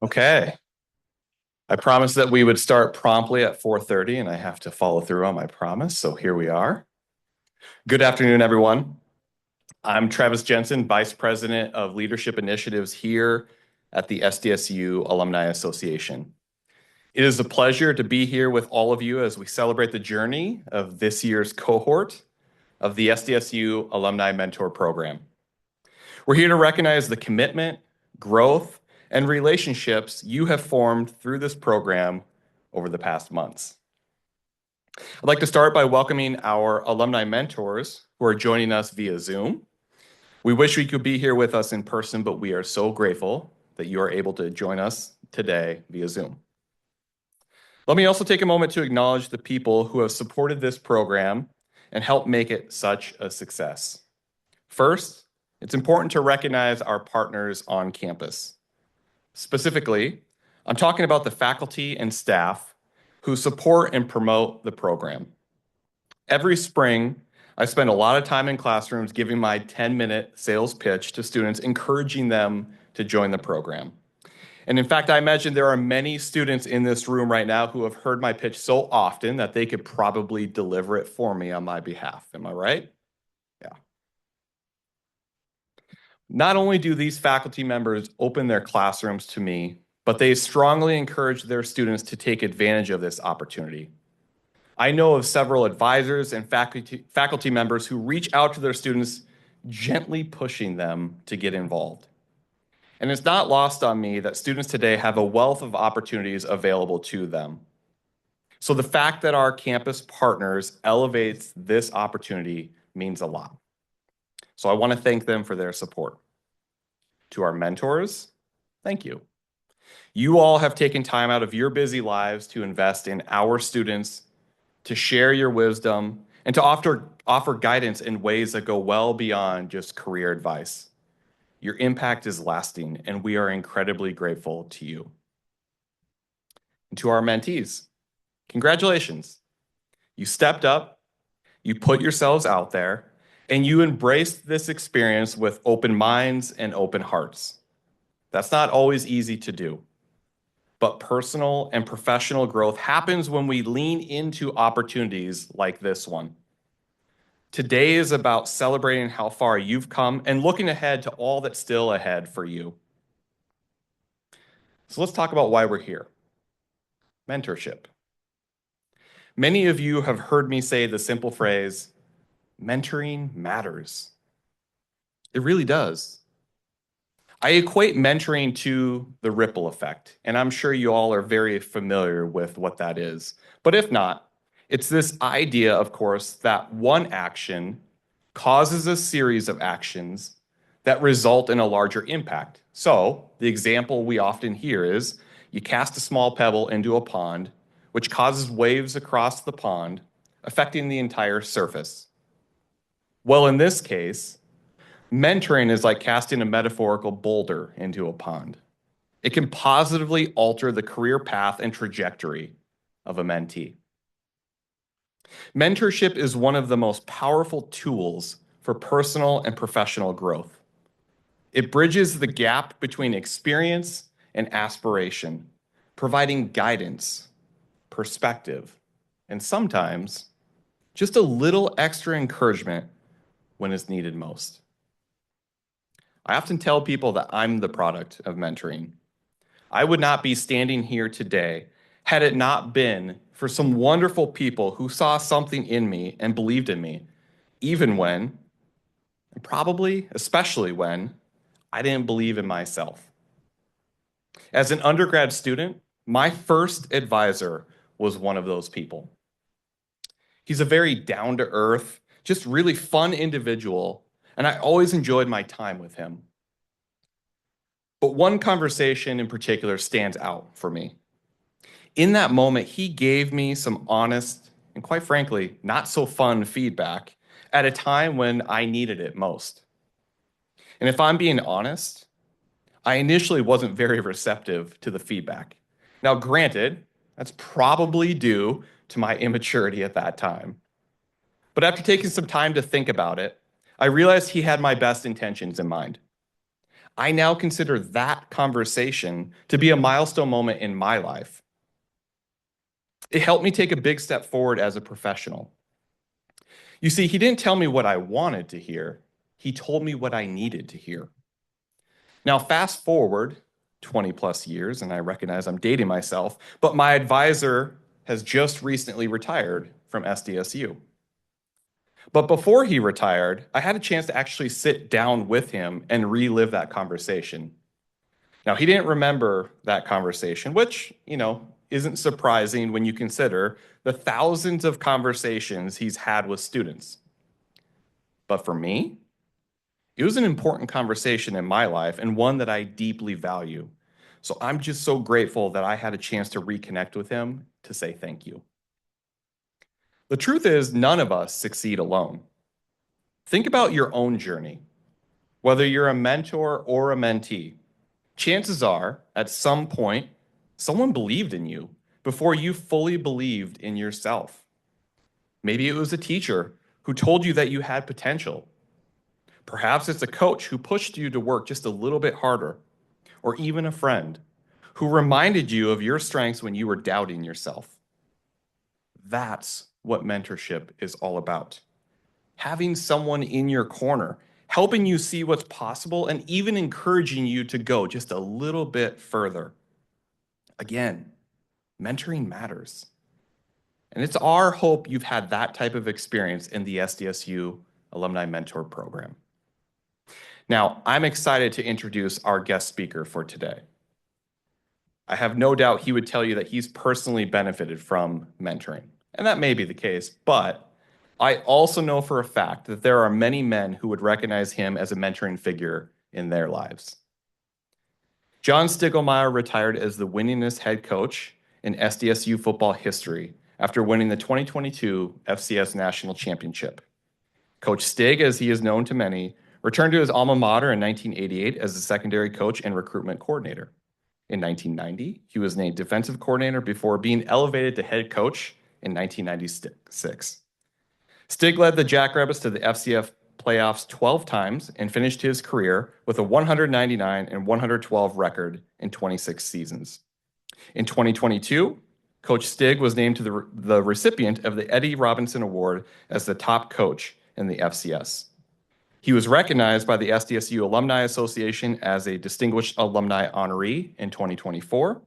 Okay. I promised that we would start promptly at 4:30, and I have to follow through on my promise, so here we are. Good afternoon, everyone. I'm Travis Jensen, Vice President of Leadership Initiatives here at the SDSU Alumni Association. It is a pleasure to be here with all of you as we celebrate the journey of this year's cohort of the SDSU Alumni Mentor Program. We're here to recognize the commitment, growth, and relationships you have formed through this program over the past months. I'd like to start by welcoming our alumni mentors who are joining us via Zoom. We wish we could be here with us in person, but we are so grateful that you are able to join us today via Zoom. Let me also take a moment to acknowledge the people who have supported this program and helped make it such a success. First, it's important to recognize our partners on campus. Specifically, I'm talking about the faculty and staff who support and promote the program. Every spring, I spend a lot of time in classrooms giving my 10-minute sales pitch to students, encouraging them to join the program. And in fact, I imagine there are many students in this room right now who have heard my pitch so often that they could probably deliver it for me on my behalf. Am I right? Yeah. Not only do these faculty members open their classrooms to me, but they strongly encourage their students to take advantage of this opportunity. I know of several advisors and faculty members who reach out to their students, gently pushing them to get involved. And it's not lost on me that students today have a wealth of opportunities available to them. So the fact that our campus partners elevates this opportunity means a lot. So I want to thank them for their support. To our mentors, thank you. You all have taken time out of your busy lives to invest in our students, to share your wisdom, and to offer guidance in ways that go well beyond just career advice. Your impact is lasting, and we are incredibly grateful to you. And to our mentees, congratulations. You stepped up, you put yourselves out there, and you embraced this experience with open minds and open hearts. That's not always easy to do, but personal and professional growth happens when we lean into opportunities like this one. Today is about celebrating how far you've come and looking ahead to all that's still ahead for you. So let's talk about why we're here. Mentorship. Many of you have heard me say the simple phrase, mentoring matters. It really does. I equate mentoring to the ripple effect, and I'm sure you all are very familiar with what that is. But if not, it's this idea, of course, that one action causes a series of actions that result in a larger impact. So the example we often hear is you cast a small pebble into a pond, which causes waves across the pond, affecting the entire surface. Well, in this case, mentoring is like casting a metaphorical boulder into a pond. It can positively alter the career path and trajectory of a mentee. Mentorship is one of the most powerful tools for personal and professional growth. It bridges the gap between experience and aspiration, providing guidance, perspective, and sometimes just a little extra encouragement when it's needed most. I often tell people that I'm the product of mentoring. I would not be standing here today had it not been for some wonderful people who saw something in me and believed in me, even when, and probably especially when, I didn't believe in myself. As an undergrad student, my first advisor was one of those people. He's a very down-to-earth, just really fun individual, and I always enjoyed my time with him. But one conversation in particular stands out for me. In that moment, he gave me some honest and, quite frankly, not so fun feedback at a time when I needed it most. And if I'm being honest, I initially wasn't very receptive to the feedback. Now, granted, that's probably due to my immaturity at that time. But after taking some time to think about it, I realized he had my best intentions in mind. I now consider that conversation to be a milestone moment in my life. It helped me take a big step forward as a professional. You see, he didn't tell me what I wanted to hear. He told me what I needed to hear. Now, fast forward 20 plus years, and I recognize I'm dating myself, but my advisor has just recently retired from SDSU. But before he retired, I had a chance to actually sit down with him and relive that conversation. Now, he didn't remember that conversation, which, isn't surprising when you consider the thousands of conversations he's had with students. But for me, it was an important conversation in my life and one that I deeply value. So I'm just so grateful that I had a chance to reconnect with him to say thank you. The truth is, none of us succeed alone. Think about your own journey. Whether you're a mentor or a mentee, chances are, at some point, someone believed in you before you fully believed in yourself. Maybe it was a teacher who told you that you had potential. Perhaps it's a coach who pushed you to work just a little bit harder, or even a friend who reminded you of your strengths when you were doubting yourself. That's what mentorship is all about. Having someone in your corner, helping you see what's possible, and even encouraging you to go just a little bit further. Again, mentoring matters. And it's our hope you've had that type of experience in the SDSU Alumni Mentor Program. Now, I'm excited to introduce our guest speaker for today. I have no doubt he would tell you that he's personally benefited from mentoring, and that may be the case, but I also know for a fact that there are many men who would recognize him as a mentoring figure in their lives. John Stiegelmeier retired as the winningest head coach in SDSU football history after winning the 2022 FCS National Championship. Coach Stig, as he is known to many, returned to his alma mater in 1988 as the secondary coach and recruitment coordinator. In 1990, he was named defensive coordinator before being elevated to head coach in 1996. Stig led the Jackrabbits to the FCF playoffs 12 times and finished his career with a 199 and 112 record in 26 seasons. In 2022, Coach Stig was named to the recipient of the Eddie Robinson Award as the top coach in the FCS. He was recognized by the SDSU Alumni Association as a Distinguished Alumni Honoree in 2024,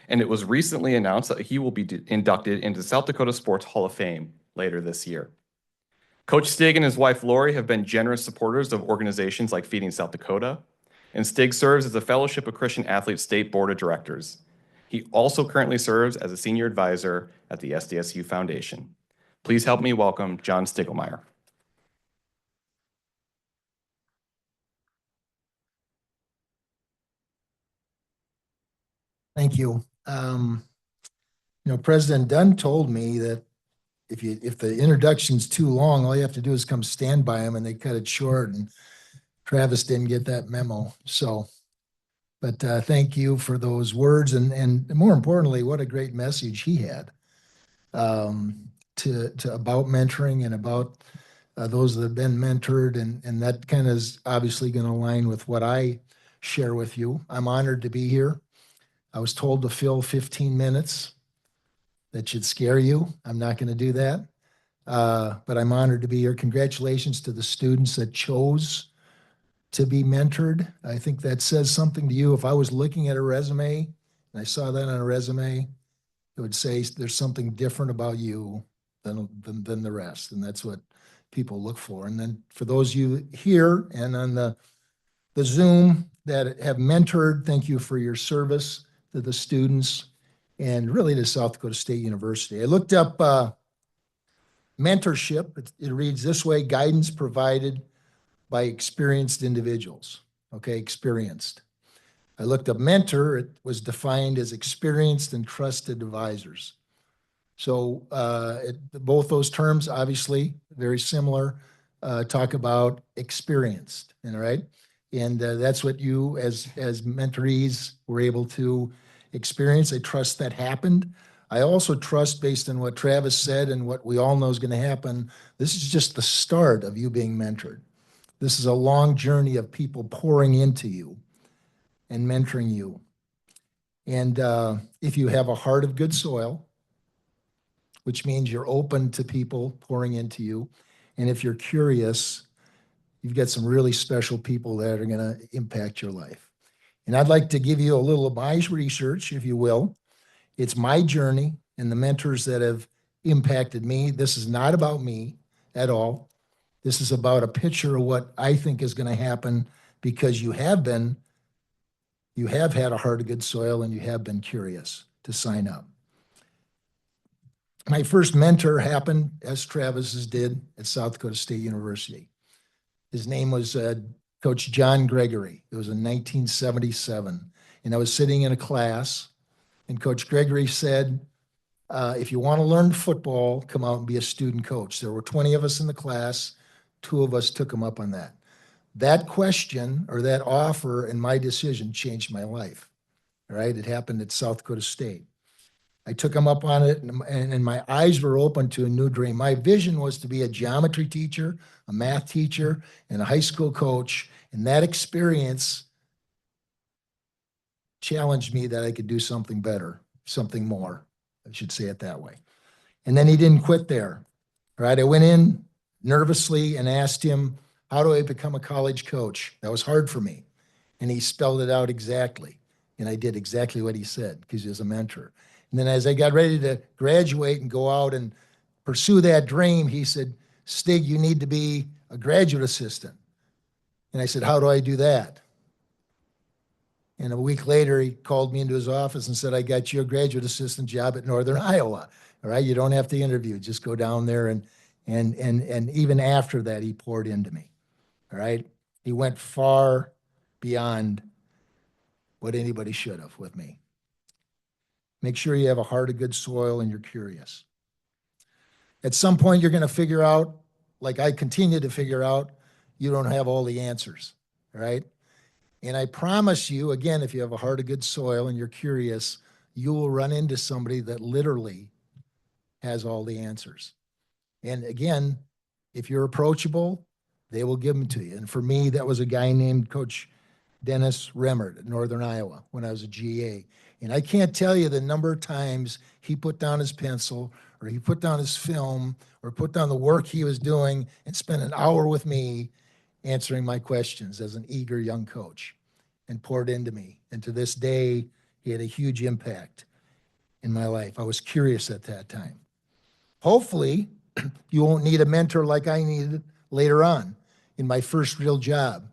and it was recently announced that he will be inducted into South Dakota Sports Hall of Fame later this year. Coach Stig and his wife Lori have been generous supporters of organizations like Feeding South Dakota, and Stig serves as a Fellowship of Christian Athletes State Board of Directors. He also currently serves as a senior advisor at the SDSU Foundation. Please help me welcome John Stiegelmeier. Thank you. President Dunn told me that if the introduction's too long, all you have to do is come stand by him, and they cut it short. And Travis didn't get that memo. But thank you for those words, and more importantly, what a great message he had to about mentoring and about those that have been mentored, and that kind of is obviously going to align with what I share with you. I'm honored to be here. I was told to fill 15 minutes. That should scare you. I'm not going to do that. But I'm honored to be here. Congratulations to the students that chose to be mentored. I think that says something to you. If I was looking at a resume and I saw that on a resume, it would say there's something different about you than the rest. And that's what people look for. And then for those of you here and on the Zoom that have mentored, thank you for your service to the students and really to South Dakota State University. I looked up mentorship. It reads this way: guidance provided by experienced individuals. Okay, experienced. I looked up mentor. It was defined as experienced and trusted advisors. So both those terms, obviously, very similar, talk about experienced, all right? And that's what you as mentorees were able to experience. I trust that happened. I also trust, based on what Travis said and what we all know is going to happen, this is just the start of you being mentored. This is a long journey of people pouring into you. and mentoring you. And if you have a heart of good soil, which means you're open to people pouring into you, and if you're curious, you've got some really special people that are going to impact your life. And I'd like to give you a little of my research, if you will. It's my journey and the mentors that have impacted me. This is not about me at all. This is about a picture of what I think is going to happen because you have had a heart of good soil and you have been curious to sign up. My first mentor happened, as Travis's did, at South Dakota State University. His name was Coach John Gregory. It was in 1977. And I was sitting in a class, and Coach Gregory said, if you want to learn football, come out and be a student coach. There were 20 of us in the class. 2 of us took him up on that. That question or that offer and my decision changed my life. All right. It happened at South Dakota State. I took him up on it, and my eyes were open to a new dream. My vision was to be a geometry teacher, a math teacher, and a high school coach. And that experience challenged me that I could do something better, something more. I should say it that way. And then he didn't quit there. All right. I went in nervously and asked him, how do I become a college coach? That was hard for me. And he spelled it out exactly. And I did exactly what he said because he was a mentor. And then as I got ready to graduate and go out and pursue that dream, he said, Stig, you need to be a graduate assistant. And I said, how do I do that? And a week later, he called me into his office and said, I got you a graduate assistant job at Northern Iowa. All right, you don't have to interview. Just go down there. And even after that, he poured into me. All right. He went far beyond what anybody should have with me. Make sure you have a heart of good soil and you're curious. At some point, you're going to figure out, like I continue to figure out, you don't have all the answers. All right. And I promise you, again, if you have a heart of good soil and you're curious, you will run into somebody that literally has all the answers. And again, if you're approachable, they will give them to you. And for me, that was a guy named Coach Dennis Remmert at Northern Iowa when I was a GA. And I can't tell you the number of times he put down his pencil or he put down his film or put down the work he was doing and spent an hour with me answering my questions as an eager young coach and poured into me. And to this day, he had a huge impact in my life. I was curious at that time. Hopefully, you won't need a mentor like I needed later on in my first real job.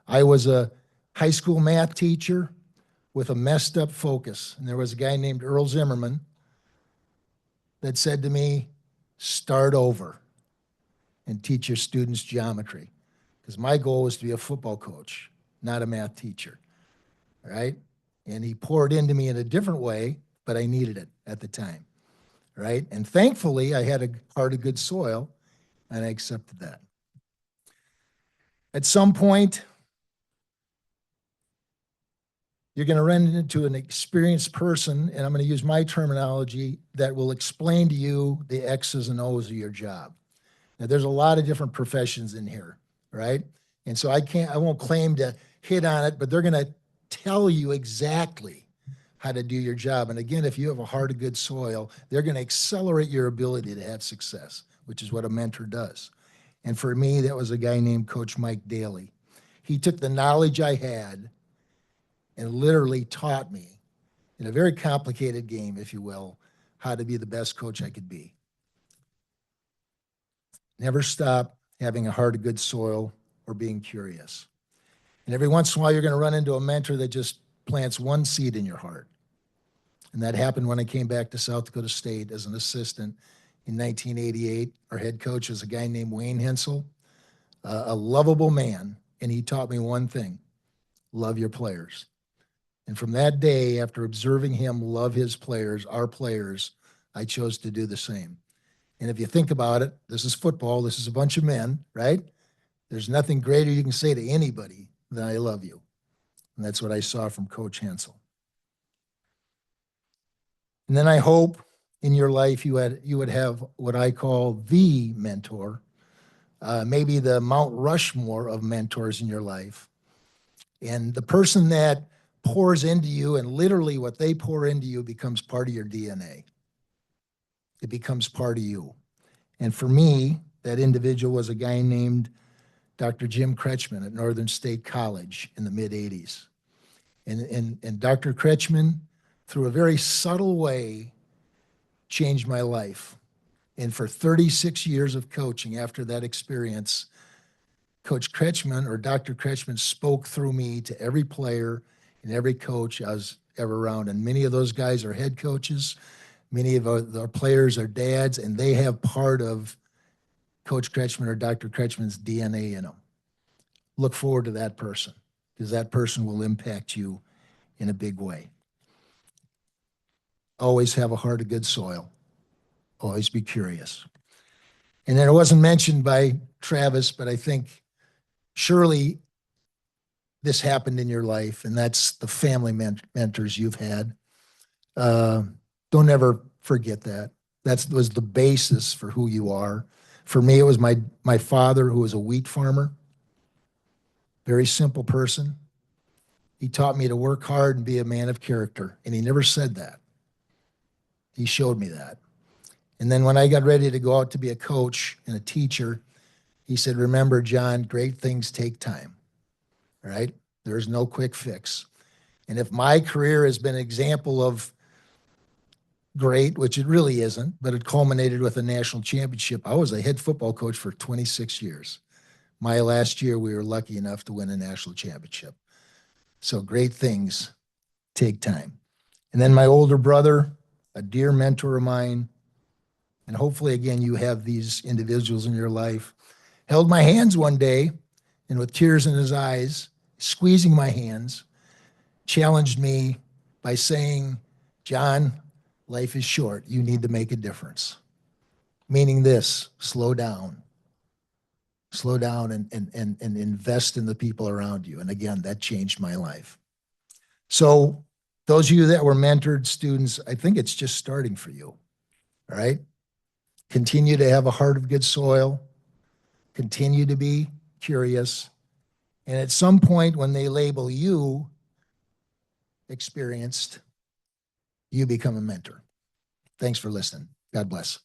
I was a high school math teacher with a messed up focus. And there was a guy named Earl Zimmerman that said to me, start over and teach your students geometry. Because my goal was to be a football coach, not a math teacher. All right? And he poured into me in a different way, but I needed it at the time. Right? And thankfully, I had a heart of good soil, and I accepted that. At some point, you're going to run into an experienced person, and I'm going to use my terminology, that will explain to you the X's and O's of your job. Now, there's a lot of different professions in here, right? And so I won't claim to hit on it, but they're going to tell you exactly how to do your job. And again, if you have a heart of good soil, they're going to accelerate your ability to have success, which is what a mentor does. And for me, that was a guy named Coach Mike Daly. He took the knowledge I had and literally taught me in a very complicated game, if you will, how to be the best coach I could be. Never stop having a heart of good soil or being curious. And every once in a while, you're going to run into a mentor that just plants one seed in your heart. And that happened when I came back to South Dakota State as an assistant in 1988. Our head coach was a guy named Wayne Hensel, a lovable man. And he taught me one thing: love your players. And from that day, after observing him love his players, our players, I chose to do the same. And if you think about it, this is football. This is a bunch of men, right? There's nothing greater you can say to anybody than I love you. And that's what I saw from Coach Hensel. And then I hope in your life you would have what I call the mentor, maybe the Mount Rushmore of mentors in your life. And the person that pours into you, and literally what they pour into you becomes part of your DNA. It becomes part of you. And for me, that individual was a guy named Dr. Jim Kretschmann at Northern State College in the mid-'80s. And Dr. Kretschmann, through a very subtle way, changed my life. And for 36 years of coaching after that experience, Coach Kretschmann or Dr. Kretschmann spoke through me to every player and every coach I was ever around. And many of those guys are head coaches. Many of our players are dads, and they have part of Coach Kretschmann or Dr. Kretschmann's DNA in them. Look forward to that person, because that person will impact you in a big way. Always have a heart of good soil. Always be curious. And then it wasn't mentioned by Travis, but I think surely this happened in your life, and that's the family mentors you've had. Don't ever forget that. That was the basis for who you are. For me, it was my father, who was a wheat farmer. Very simple person. He taught me to work hard and be a man of character, and he never said that. He showed me that. And then when I got ready to go out to be a coach and a teacher, he said, remember, John, great things take time, right? There's no quick fix. And if my career has been an example of great, which it really isn't, but it culminated with a national championship. I was a head football coach for 26 years. My last year, we were lucky enough to win a national championship. So great things take time. And then my older brother, a dear mentor of mine, and hopefully, again, you have these individuals in your life, held my hands one day, and with tears in his eyes, squeezing my hands, challenged me by saying, John, life is short. You need to make a difference. Meaning this, slow down. Slow down and invest in the people around you. And again, that changed my life. So those of you that were mentored students, I think it's just starting for you. All right? Continue to have a heart of good soil. Continue to be curious. And at some point when they label you experienced, you become a mentor. Thanks for listening. God bless.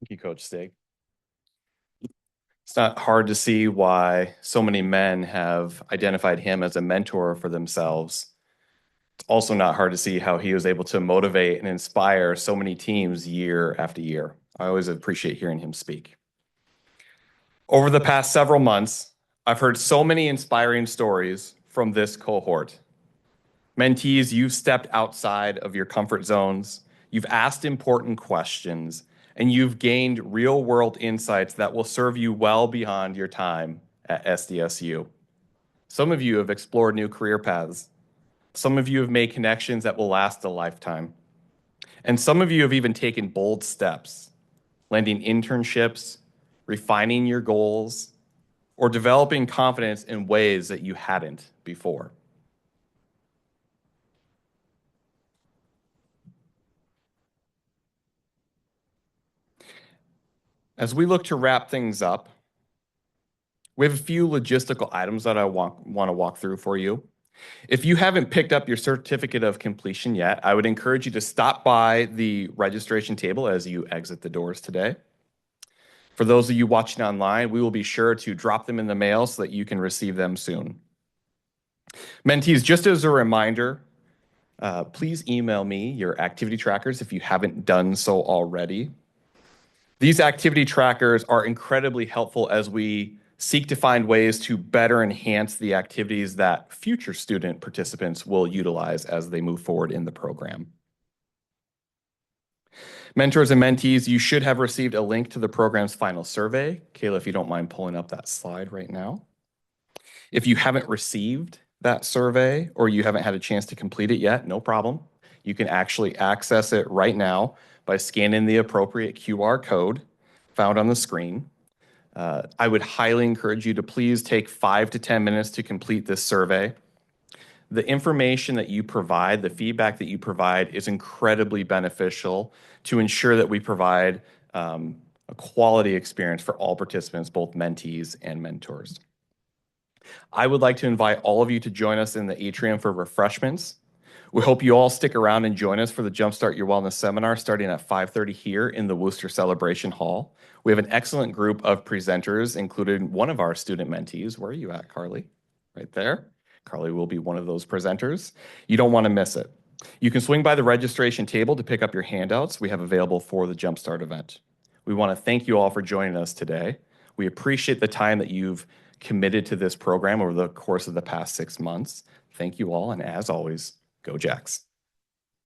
Thank you, Coach Stig. It's not hard to see why so many men have identified him as a mentor for themselves. It's also not hard to see how he was able to motivate and inspire so many teams year after year. I always appreciate hearing him speak. Over the past several months, I've heard so many inspiring stories from this cohort. Mentees, you've stepped outside of your comfort zones, you've asked important questions, and you've gained real-world insights that will serve you well beyond your time at SDSU. Some of you have explored new career paths. Some of you have made connections that will last a lifetime. And some of you have even taken bold steps, landing internships, refining your goals, or developing confidence in ways that you hadn't before. As we look to wrap things up, we have a few logistical items that I want to walk through for you. If you haven't picked up your certificate of completion yet, I would encourage you to stop by the registration table as you exit the doors today. For those of you watching online, we will be sure to drop them in the mail so that you can receive them soon. Mentees, just as a reminder, please email me your activity trackers if you haven't done so already. These activity trackers are incredibly helpful as we seek to find ways to better enhance the activities that future student participants will utilize as they move forward in the program. Mentors and mentees, you should have received a link to the program's final survey. Kayla, if you don't mind pulling up that slide right now. If you haven't received that survey or you haven't had a chance to complete it yet, no problem. You can actually access it right now by scanning the appropriate QR code found on the screen. I would highly encourage you to please take 5 to 10 minutes to complete this survey. The information that you provide, the feedback that you provide is incredibly beneficial to ensure that we provide a quality experience for all participants, both mentees and mentors. I would like to invite all of you to join us in the atrium for refreshments. We hope you all stick around and join us for the Jumpstart Your Wellness seminar starting at 5:30 here in the Worcester Celebration Hall. We have an excellent group of presenters, including one of our student mentees. Where are you at, Carly? Right there. Carly will be one of those presenters. You don't want to miss it. You can swing by the registration table to pick up your handouts we have available for the Jumpstart event. We want to thank you all for joining us today. We appreciate the time that you've committed to this program over the course of the past 6 months. Thank you all, and as always, go Jacks.